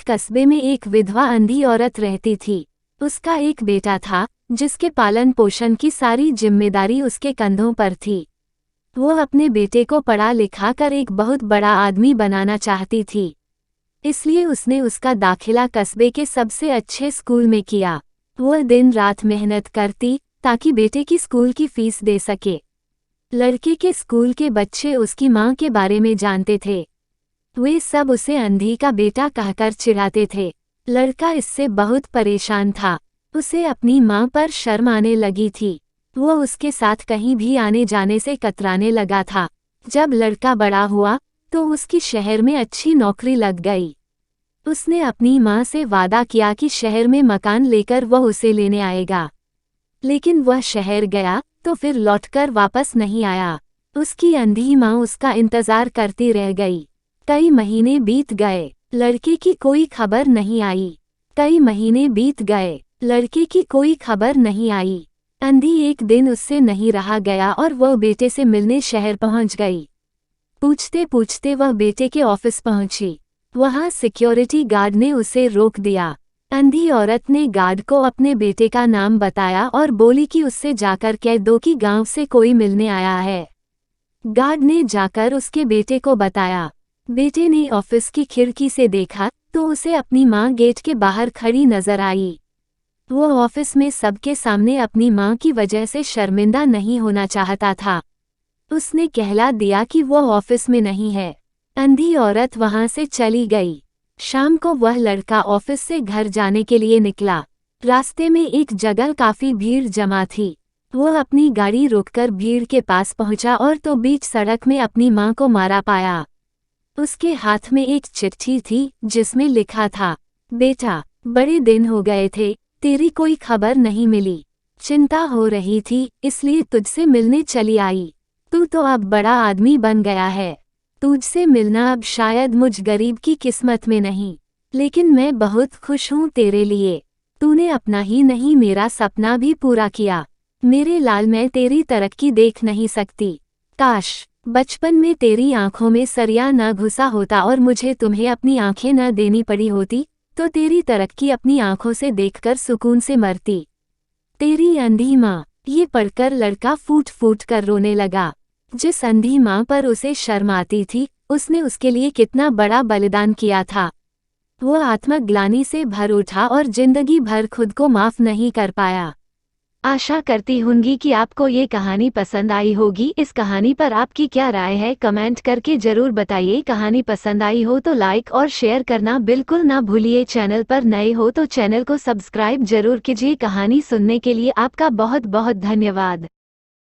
कस्बे में एक विधवा अंधी औरत रहती थी। उसका एक बेटा था जिसके पालन पोषण की सारी जिम्मेदारी उसके कंधों पर थी। वो अपने बेटे को पढ़ा लिखा कर एक बहुत बड़ा आदमी बनाना चाहती थी, इसलिए उसने उसका दाखिला कस्बे के सबसे अच्छे स्कूल में किया। वह दिन रात मेहनत करती ताकि बेटे की स्कूल की फीस दे सके। लड़के के स्कूल के बच्चे उसकी माँ के बारे में जानते थे। वे सब उसे अंधी का बेटा कहकर चिढ़ाते थे। लड़का इससे बहुत परेशान था। उसे अपनी माँ पर शर्म आने लगी थी। वो उसके साथ कहीं भी आने जाने से कतराने लगा था। जब लड़का बड़ा हुआ तो उसकी शहर में अच्छी नौकरी लग गई। उसने अपनी माँ से वादा किया कि शहर में मकान लेकर वह उसे लेने आएगा, लेकिन वह शहर गया तो फिर लौटकर वापस नहीं आया। उसकी अंधी माँ उसका इंतजार करती रह गई। कई महीने बीत गए, लड़के की कोई खबर नहीं आई। कई महीने बीत गए, लड़के की कोई खबर नहीं आई। अंधी एक दिन उससे नहीं रहा गया और वह बेटे से मिलने शहर पहुंच गई। पूछते पूछते वह बेटे के ऑफिस पहुंची। वहां सिक्योरिटी गार्ड ने उसे रोक दिया। अंधी औरत ने गार्ड को अपने बेटे का नाम बताया और बोली कि उससे जाकर कह दो कि गांव से कोई मिलने आया है। गार्ड ने जाकर उसके बेटे को बताया। बेटे ने ऑफिस की खिड़की से देखा तो उसे अपनी माँ गेट के बाहर खड़ी नजर आई। वो ऑफिस में सबके सामने अपनी माँ की वजह से शर्मिंदा नहीं होना चाहता था। उसने कहला दिया कि वो ऑफिस में नहीं है। अंधी औरत वहां से चली गई। शाम को वह लड़का ऑफिस से घर जाने के लिए निकला। रास्ते में एक जगह काफी भीड़ जमा थी। वह अपनी गाड़ी रोककर भीड़ के पास पहुंचा और तो बीच सड़क में अपनी माँ को मारा पाया। उसके हाथ में एक चिट्ठी थी जिसमें लिखा था, बेटा, बड़े दिन हो गए थे, तेरी कोई खबर नहीं मिली। चिंता हो रही थी इसलिए तुझसे मिलने चली आई। तू तो अब बड़ा आदमी बन गया है। तुझसे मिलना अब शायद मुझ गरीब की किस्मत में नहीं, लेकिन मैं बहुत खुश हूँ तेरे लिए। तूने अपना ही नहीं मेरा सपना भी पूरा किया। मेरे लाल, मैं तेरी तरक्की देख नहीं सकती। काश बचपन में तेरी आंखों में सरिया न घुसा होता और मुझे तुम्हें अपनी आंखें न देनी पड़ी होती, तो तेरी तरक्की अपनी आंखों से देखकर सुकून से मरती। तेरी अंधी माँ। ये पढ़कर लड़का फूट फूट कर रोने लगा। जिस अंधी माँ पर उसे शर्म आती थी, उसने उसके लिए कितना बड़ा बलिदान किया था। वो आत्मग्लानि से भर उठा और जिंदगी भर खुद को माफ नहीं कर पाया। आशा करती हूँगी कि आपको ये कहानी पसंद आई होगी। इस कहानी पर आपकी क्या राय है कमेंट करके जरूर बताइए। कहानी पसंद आई हो तो लाइक और शेयर करना बिल्कुल ना भूलिए। चैनल पर नए हो तो चैनल को सब्सक्राइब जरूर कीजिए। कहानी सुनने के लिए आपका बहुत बहुत धन्यवाद।